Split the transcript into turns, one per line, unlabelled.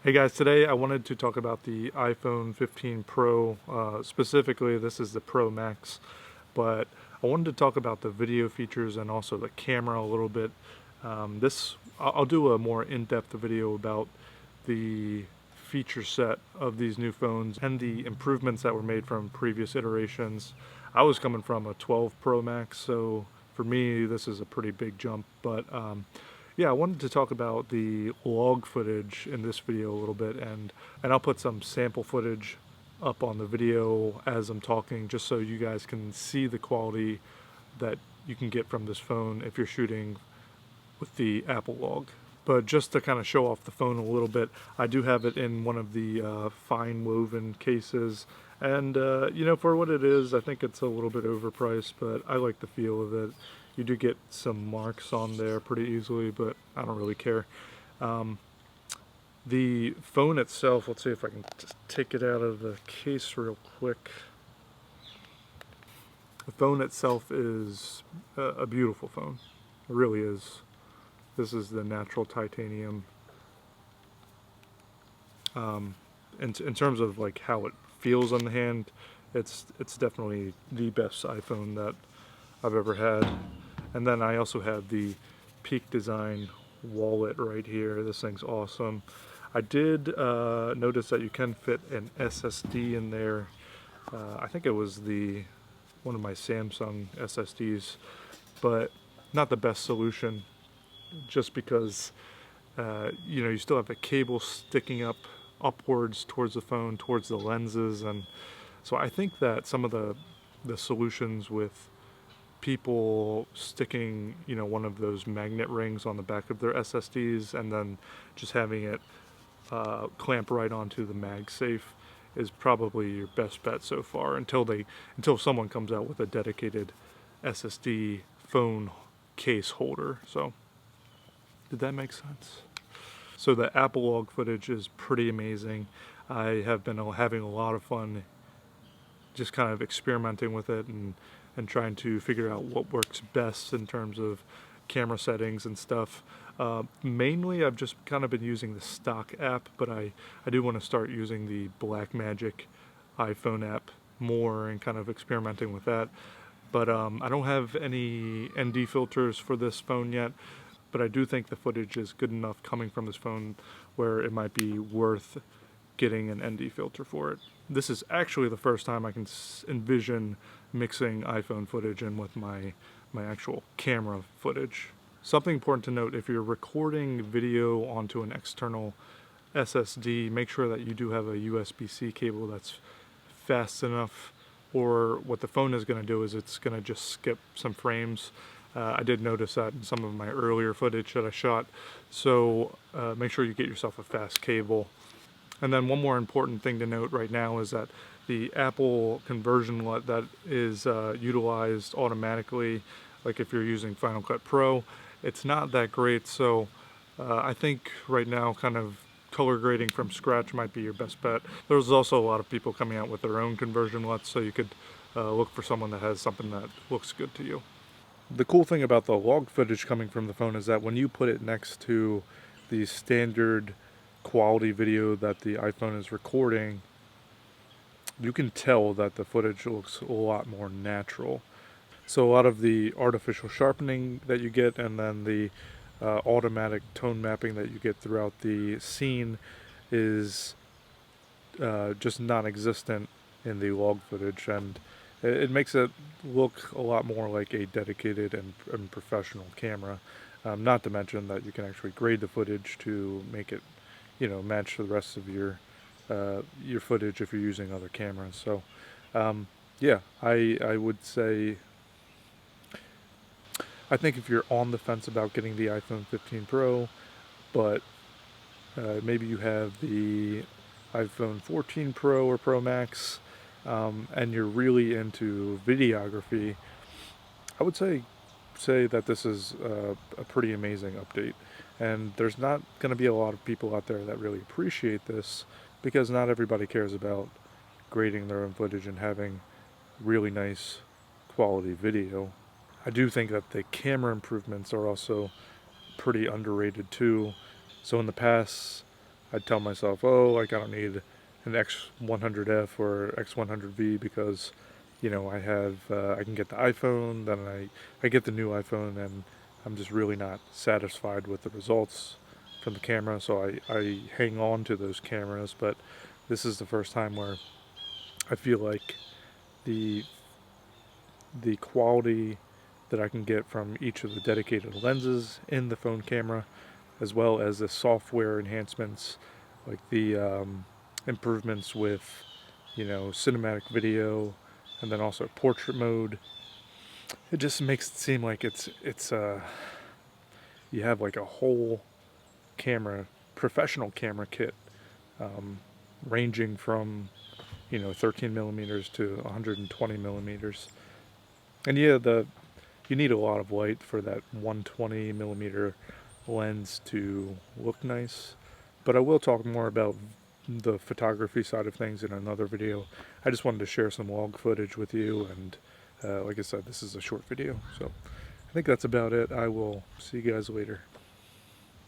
Hey guys, today I wanted to talk about the iPhone 15 Pro. Specifically, this is the Pro Max, but I wanted to talk about the video features and also the camera a little bit. I'll do a more in-depth video about the feature set of these new phones and the improvements that were made from previous iterations. I was coming from a 12 Pro Max, so for me this is a pretty big jump, but yeah, I wanted to talk about the log footage in this video a little bit, and I'll put some sample footage up on the video as I'm talking, just so you guys can see the quality that you can get from this phone if you're shooting with the Apple log. But just to kind of show off the phone a little bit, I do have it in one of the fine woven cases, and for what it is, I think it's a little bit overpriced, but I like the feel of it. You do get some marks on there pretty easily, but I don't really care. The phone itself, let's see if I can just take it out of the case real quick. The phone itself is a beautiful phone. It really is. This is the natural titanium. In terms of like how it feels on the hand, it's definitely the best iPhone that I've ever had. And then I also have the Peak Design wallet right here. This thing's awesome. I did notice that you can fit an SSD in there. I think it was one of my Samsung SSDs, but not the best solution, just because you still have a cable sticking upwards towards the phone, towards the lenses, and so I think that some of the solutions with people sticking one of those magnet rings on the back of their SSDs and then just having it clamp right onto the MagSafe is probably your best bet so far until someone comes out with a dedicated SSD phone case holder. So did that make sense? So the Apple log footage is pretty amazing. I have been having a lot of fun just kind of experimenting with it and trying to figure out what works best in terms of camera settings and stuff. Mainly I've just kind of been using the stock app, but I do want to start using the Blackmagic iPhone app more and kind of experimenting with that. But I don't have any ND filters for this phone yet, but I do think the footage is good enough coming from this phone where it might be worth getting an ND filter for it. This is actually the first time I can envision mixing iPhone footage in with my actual camera footage. Something important to note, if you're recording video onto an external SSD, make sure that you do have a USB-C cable that's fast enough, or what the phone is going to do is it's going to just skip some frames. I did notice that in some of my earlier footage that I shot, so make sure you get yourself a fast cable. And then one more important thing to note right now is that the Apple conversion LUT that is utilized automatically, like if you're using Final Cut Pro, it's not that great. So I think right now kind of color grading from scratch might be your best bet. There's also a lot of people coming out with their own conversion LUTs, so you could look for someone that has something that looks good to you. The cool thing about the log footage coming from the phone is that when you put it next to the standard quality video that the iPhone is recording, you can tell that the footage looks a lot more natural. So a lot of the artificial sharpening that you get, and then the automatic tone mapping that you get throughout the scene is just non-existent in the log footage, and it makes it look a lot more like a dedicated and professional camera. Not to mention that you can actually grade the footage to make it match the rest of your footage if you're using other cameras. So yeah, I would say, I think if you're on the fence about getting the iPhone 15 Pro, but maybe you have the iPhone 14 Pro or Pro Max, and you're really into videography, I would say that this is a pretty amazing update. And there's not going to be a lot of people out there that really appreciate this, because not everybody cares about grading their own footage and having really nice quality video. I do think that the camera improvements are also pretty underrated too. So in the past, I'd tell myself, oh, like I don't need an X100F or X100V because, you know, I can get the iPhone, then I get the new iPhone, and I'm just really not satisfied with the results from the camera, so I hang on to those cameras. But this is the first time where I feel like the the quality that I can get from each of the dedicated lenses in the phone camera, as well as the software enhancements, like the improvements with, you know, cinematic video, and then also portrait mode. It just makes it seem like it's you have like a whole camera, professional camera kit, um, ranging from, you know, 13 millimeters to 120 millimeters. And yeah, you need a lot of light for that 120 millimeter lens to look nice. But I will talk more about the photography side of things in another video. I just wanted to share some log footage with you, and like I said, this is a short video, so I think that's about it. I will see you guys later.